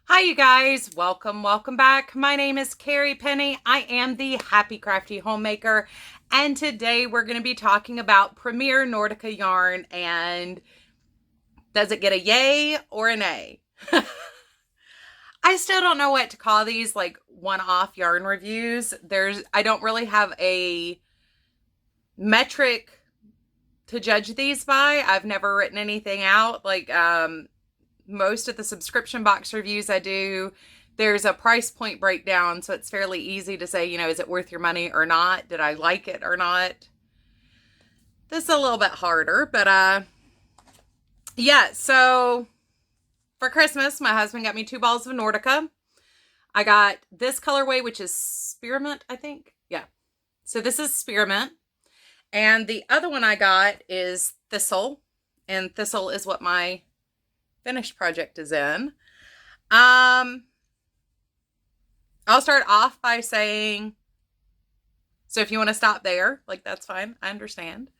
Hi, you guys. Welcome back. My name is Carrie Penny. I am the Happy Crafty Homemaker, and today we're going to be talking about Premier Nordica yarn and does it get a yay or an A? I still don't know what to call these, like one-off yarn reviews. I don't really have a metric to judge these by. I've never written anything out. Most of the subscription box reviews I do, there's a price point breakdown, so it's fairly easy to say, is it worth your money or not? Did I like it or not? This is a little bit harder, but yeah, so for Christmas, my husband got me 2 balls of Nordica. I got this colorway, which is spearmint, I think. Yeah. So this is spearmint. And the other one I got is thistle. And thistle is what my finished project is in. I'll start off by saying, so if you want to stop there, that's fine. I understand.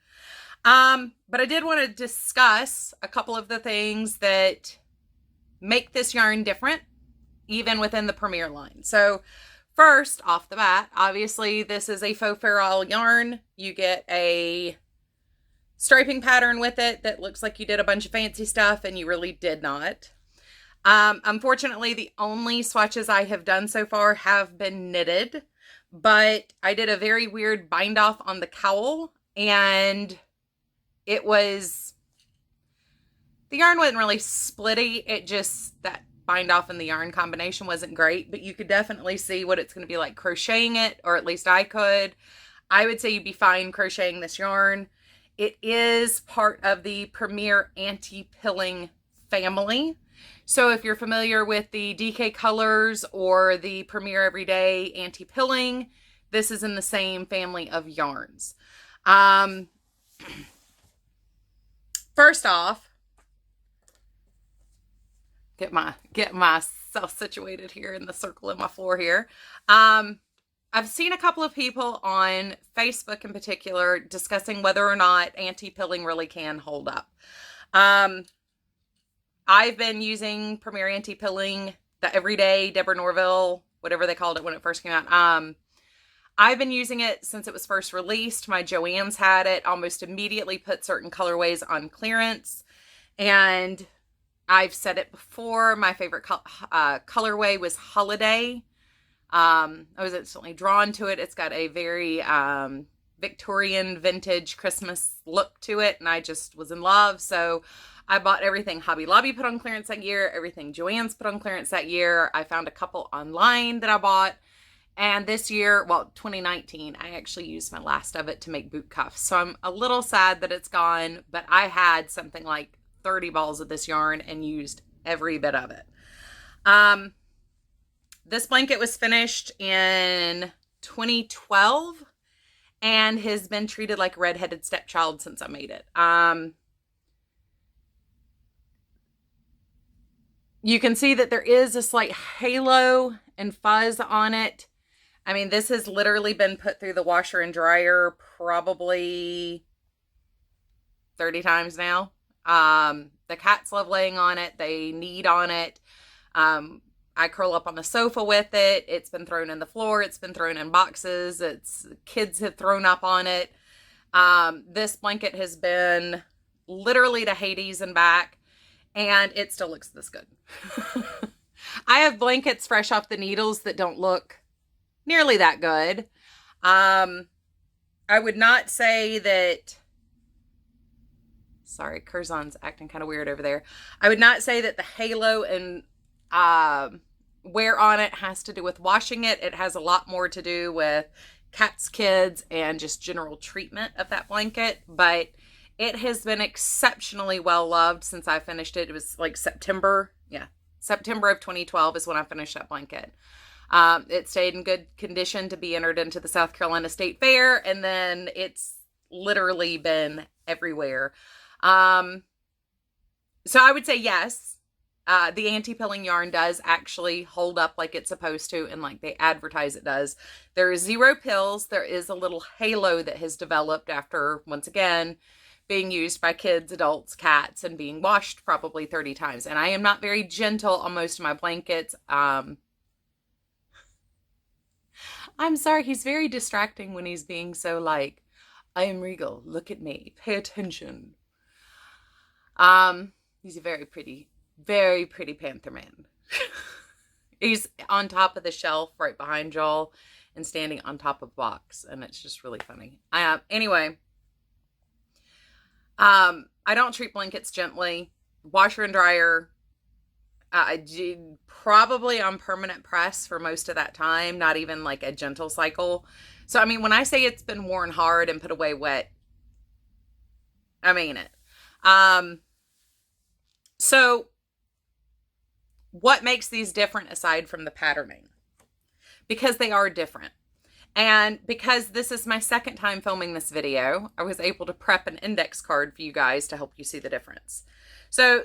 But I did want to discuss a couple of the things that make this yarn different, even within the Premier line. So first, off the bat, obviously this is a faux ferrule yarn. You get a striping pattern with it that looks like you did a bunch of fancy stuff, and you really did not. Unfortunately, the only swatches I have done so far have been knitted, but I did a very weird bind off on the cowl, and the yarn wasn't really splitty. It just, that bind off and the yarn combination wasn't great, but you could definitely see what it's going to be like crocheting it, or at least I could. I would say you'd be fine crocheting this yarn. It is part of the Premier anti-pilling family. So if you're familiar with the DK Colors or the Premier Everyday anti-pilling, this is in the same family of yarns. First off, get myself situated here in the circle in my floor here. I've seen a couple of people on Facebook in particular discussing whether or not anti-pilling really can hold up. I've been using Premier anti-pilling, the Everyday, Deborah Norville, whatever they called it when it first came out. I've been using it since it was first released. My Joann's had it, almost immediately put certain colorways on clearance. And I've said it before, my favorite colorway was Holiday. I was instantly drawn to it. It's got a very Victorian vintage Christmas look to it, and I just was in love. So I bought everything Hobby Lobby put on clearance that year, everything Joann's put on clearance that year. I found a couple online that I bought. And this year, well, 2019, I actually used my last of it to make boot cuffs. So I'm a little sad that it's gone, but I had something like 30 balls of this yarn and used every bit of it. This blanket was finished in 2012 and has been treated like a redheaded stepchild since I made it. You can see that there is a slight halo and fuzz on it. I mean, this has literally been put through the washer and dryer probably 30 times now. The cats love laying on it. They knead on it. I curl up on the sofa with it. It's been thrown in the floor. It's been thrown in boxes. Kids have thrown up on it. This blanket has been literally to Hades and back, and it still looks this good. I have blankets fresh off the needles that don't look nearly that good. I would not say that... Sorry, Curzon's acting kind of weird over there. I would not say that the halo and wear on it has to do with washing it. It has a lot more to do with cats, kids, and just general treatment of that blanket. But it has been exceptionally well loved since I finished it. It was like September. Yeah, September of 2012 is when I finished that blanket. It stayed in good condition to be entered into the South Carolina State Fair, and then it's literally been everywhere. So I would say yes, the anti-pilling yarn does actually hold up like it's supposed to, and like they advertise it does. There is 0 pills. There is a little halo that has developed after, once again, being used by kids, adults, cats, and being washed probably 30 times. And I am not very gentle on most of my blankets. I'm sorry, he's very distracting when he's being so like, I am regal, look at me, pay attention. He's a very pretty panther man. He's on top of the shelf right behind Joel and standing on top of a box, and it's just really funny. Anyway, I don't treat blankets gently. Washer and dryer, I did probably on permanent press for most of that time, not even like a gentle cycle. So, I mean, when I say it's been worn hard and put away wet, I mean it. So what makes these different aside from the patterning? Because they are different. And because this is my second time filming this video, I was able to prep an index card for you guys to help you see the difference. So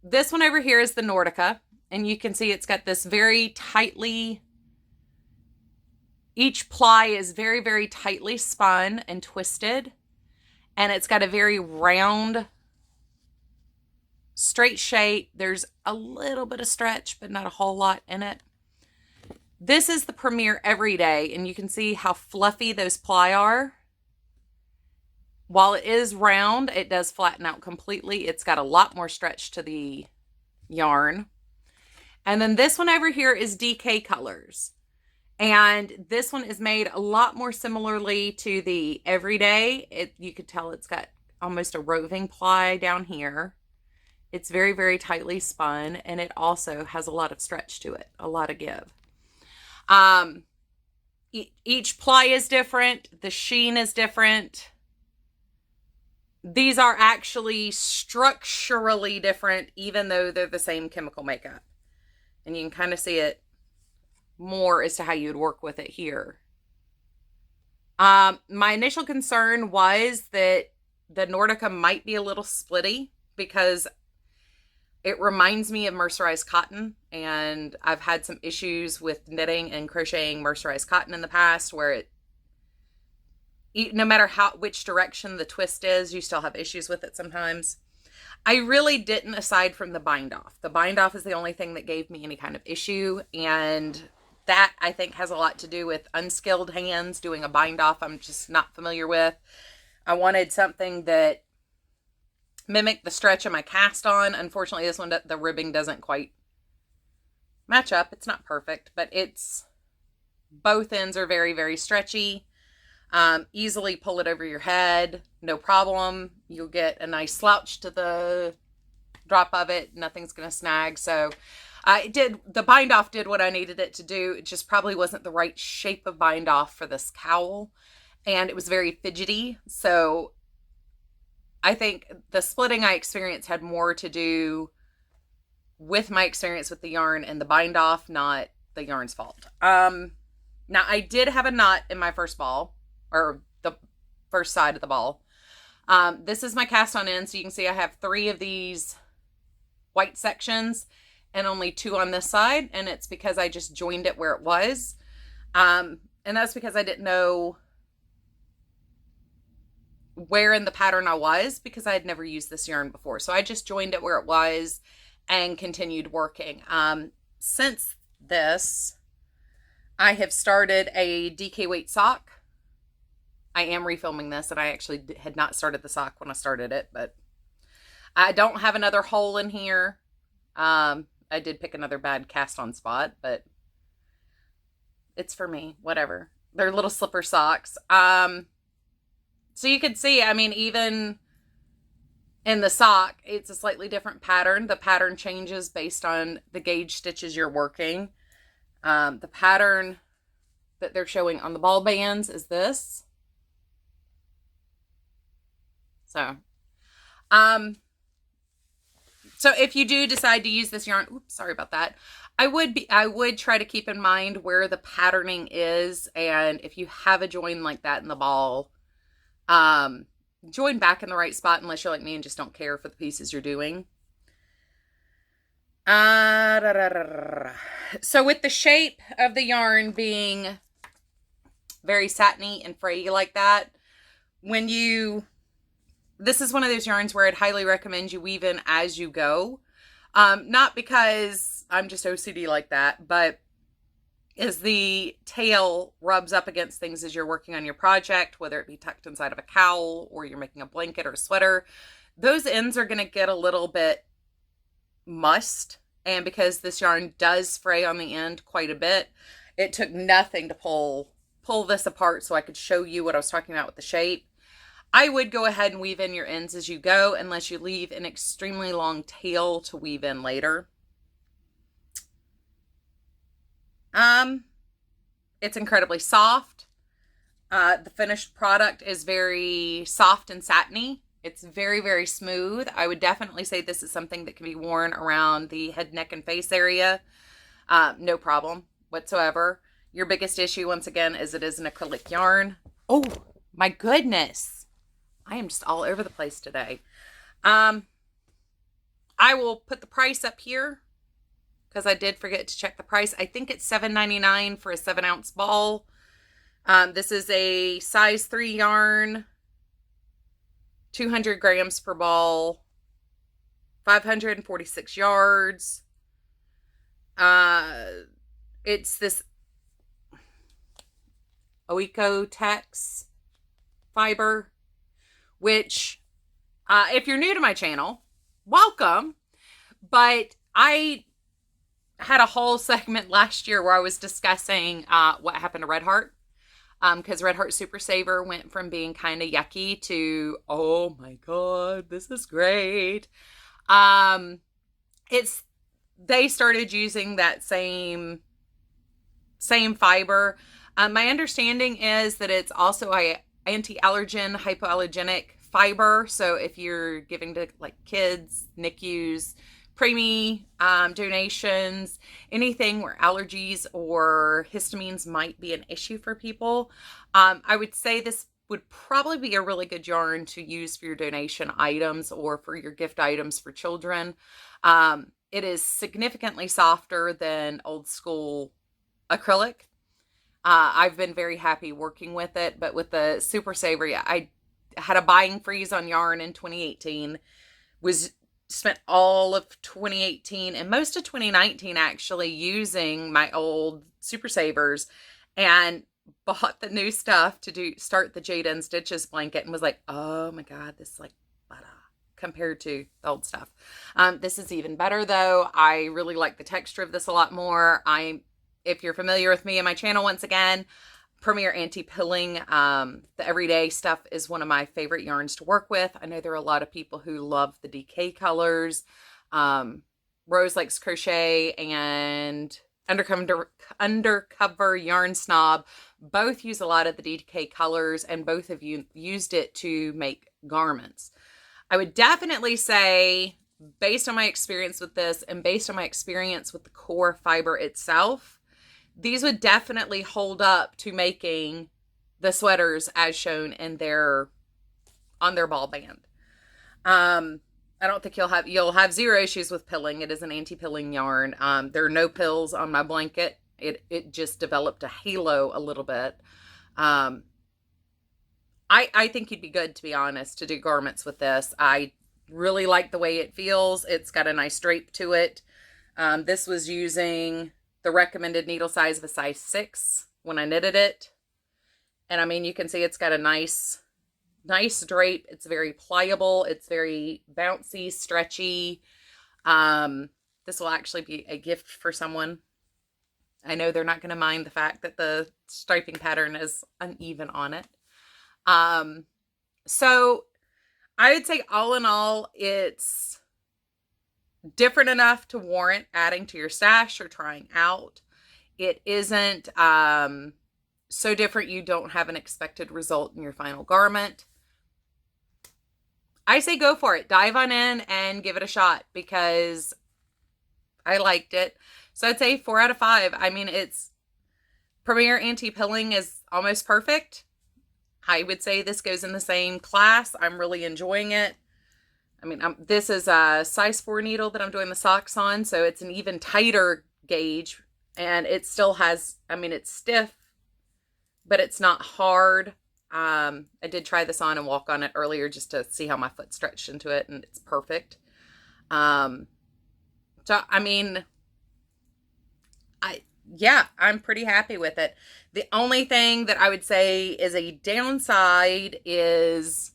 this one over here is the Nordica, and you can see it's got this very tightly, each ply is very, very tightly spun and twisted, and it's got a very round, straight shape. There's a little bit of stretch, but not a whole lot in it. This is the Premier Everyday, and you can see how fluffy those ply are. While it is round, it does flatten out completely. It's got a lot more stretch to the yarn. And then this one over here is DK Colors. And this one is made a lot more similarly to the Everyday. You could tell it's got almost a roving ply down here. It's very, very tightly spun, and it also has a lot of stretch to it, a lot of give. Each ply is different. The sheen is different. These are actually structurally different, even though they're the same chemical makeup. And you can kind of see it more as to how you'd work with it here. My initial concern was that the Nordica might be a little splitty because it reminds me of mercerized cotton, and I've had some issues with knitting and crocheting mercerized cotton in the past where no matter which direction the twist is, you still have issues with it sometimes. I really didn't, aside from the bind off. The bind off is the only thing that gave me any kind of issue, and that I think has a lot to do with unskilled hands doing a bind off. I'm just not familiar with. I wanted something that mimicked the stretch of my cast on. Unfortunately, this one, the ribbing doesn't quite match up. It's not perfect, but both ends are very, very stretchy. Easily pull it over your head, no problem. You'll get a nice slouch to the drop of it. Nothing's going to snag. So the bind off did what I needed it to do. It just probably wasn't the right shape of bind off for this cowl, and it was very fidgety. So I think the splitting I experienced had more to do with my experience with the yarn and the bind off, not the yarn's fault. Now I did have a knot in my first ball, or the first side of the ball. This is my cast on end, so you can see I have 3 of these white sections and only 2 on this side, and it's because I just joined it where it was. And that's because I didn't know where in the pattern I was, because I had never used this yarn before. So I just joined it where it was and continued working. Since this, I have started a DK weight sock. I am refilming this, and I actually had not started the sock when I started it, but I don't have another hole in here. I did pick another bad cast on spot, but it's for me, whatever. They're little slipper socks. So you could see, I mean, even in the sock, it's a slightly different pattern. The pattern changes based on the gauge stitches you're working. The pattern that they're showing on the ball bands is this. So if you do decide to use this yarn, oops, sorry about that. I would try to keep in mind where the patterning is, and if you have a join like that in the ball, join back in the right spot unless you're like me and just don't care for the pieces you're doing. So with the shape of the yarn being very satiny and frayy like that, when you this is one of those yarns where I'd highly recommend you weave in as you go. Not because I'm just OCD like that, but as the tail rubs up against things as you're working on your project, whether it be tucked inside of a cowl or you're making a blanket or a sweater, those ends are going to get a little bit mussed. And because this yarn does fray on the end quite a bit, it took nothing to pull this apart so I could show you what I was talking about with the shape. I would go ahead and weave in your ends as you go, unless you leave an extremely long tail to weave in later. It's incredibly soft. The finished product is very soft and satiny. It's very, very smooth. I would definitely say this is something that can be worn around the head, neck, and face area. No problem whatsoever. Your biggest issue, once again, is it is an acrylic yarn. Oh, my goodness. I am just all over the place today. I will put the price up here because I did forget to check the price. I think it's $7.99 for a 7-ounce ball. This is a size 3 yarn, 200 grams per ball, 546 yards. It's this Oecotex fiber, which, if you're new to my channel, welcome. But I had a whole segment last year where I was discussing what happened to Red Heart. Because Red Heart Super Saver went from being kind of yucky to, oh my God, this is great. They started using that same fiber. My understanding is that it's also a anti-allergen, hypoallergenic fiber. So if you're giving to like kids, NICUs, preemie donations, anything where allergies or histamines might be an issue for people, I would say this would probably be a really good yarn to use for your donation items or for your gift items for children. It is significantly softer than old school acrylic. I've been very happy working with it, but with the Super Saver, I had a buying freeze on yarn in 2018, spent all of 2018 and most of 2019 actually using my old Super Savers, and bought the new stuff to start the Jade and Stitches blanket and was like, oh my God, this is like butter compared to the old stuff. This is even better though. I really like the texture of this a lot more. If you're familiar with me and my channel, once again, Premier Anti-Pilling, the everyday stuff is one of my favorite yarns to work with. I know there are a lot of people who love the DK colors. Rose Likes Crochet and Undercover Yarn Snob both use a lot of the DK colors, and both of you used it to make garments. I would definitely say, based on my experience with this and based on my experience with the core fiber itself, these would definitely hold up to making the sweaters as shown in on their ball band. I don't think you'll have zero issues with pilling. It is an anti-pilling yarn. There are no pills on my blanket. It just developed a halo a little bit. I think you'd be good, to be honest, to do garments with this. I really like the way it feels. It's got a nice drape to it. This was using the recommended needle size of a size 6 when I knitted it. And I mean, you can see it's got a nice drape. It's very pliable. It's very bouncy, stretchy. This will actually be a gift for someone. I know they're not going to mind the fact that the striping pattern is uneven on it. So I would say all in all, it's different enough to warrant adding to your stash or trying out. It isn't so different you don't have an expected result in your final garment. I say go for it. Dive on in and give it a shot because I liked it. So I'd say 4 out of 5. I mean, it's Premier Anti-Pilling is almost perfect. I would say this goes in the same class. I'm really enjoying it. I mean, this is a size 4 needle that I'm doing the socks on, so it's an even tighter gauge, and it still has, I mean, it's stiff, but it's not hard. I did try this on and walk on it earlier just to see how my foot stretched into it, and it's perfect. Um, so, I mean, yeah, I'm pretty happy with it. The only thing that I would say is a downside is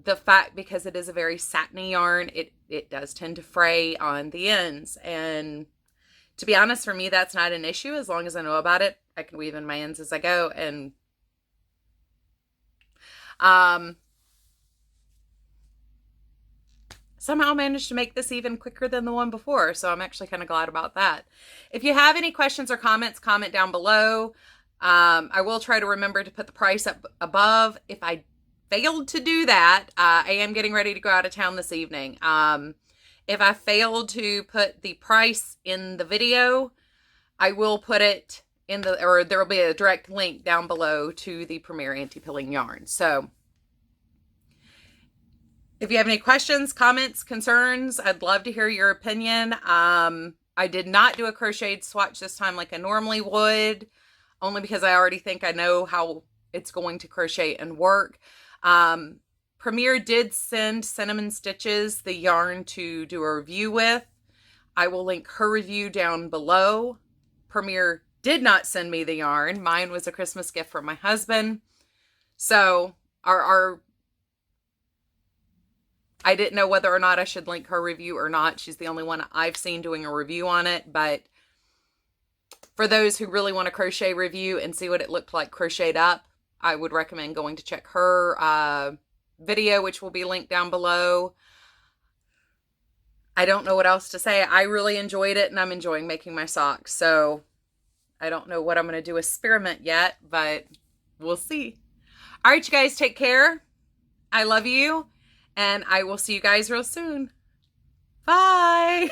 the fact, because it is a very satiny yarn, it does tend to fray on the ends. And to be honest, for me, that's not an issue. As long as I know about it, I can weave in my ends as I go. And somehow managed to make this even quicker than the one before. So I'm actually kind of glad about that. If you have any questions or comments, comment down below. I will try to remember to put the price up above. If I failed to do that, I am getting ready to go out of town this evening. If I failed to put the price in the video, I will put it in the, or there will be a direct link down below to the Premier Anti-Pilling Yarn. So if you have any questions, comments, concerns, I'd love to hear your opinion. I did not do a crocheted swatch this time like I normally would, only because I already think I know how it's going to crochet and work. Premier did send Cinnamon Stitches the yarn to do a review with. I will link her review down below. Premier did not send me the yarn. Mine was a Christmas gift from my husband. So I didn't know whether or not I should link her review or not. She's the only one I've seen doing a review on it. But for those who really want a crochet review and see what it looked like crocheted up, I would recommend going to check her video, which will be linked down below. I don't know what else to say. I really enjoyed it, and I'm enjoying making my socks. So I don't know what I'm going to do experiment yet, but we'll see. All right, you guys, take care. I love you. And I will see you guys real soon. Bye.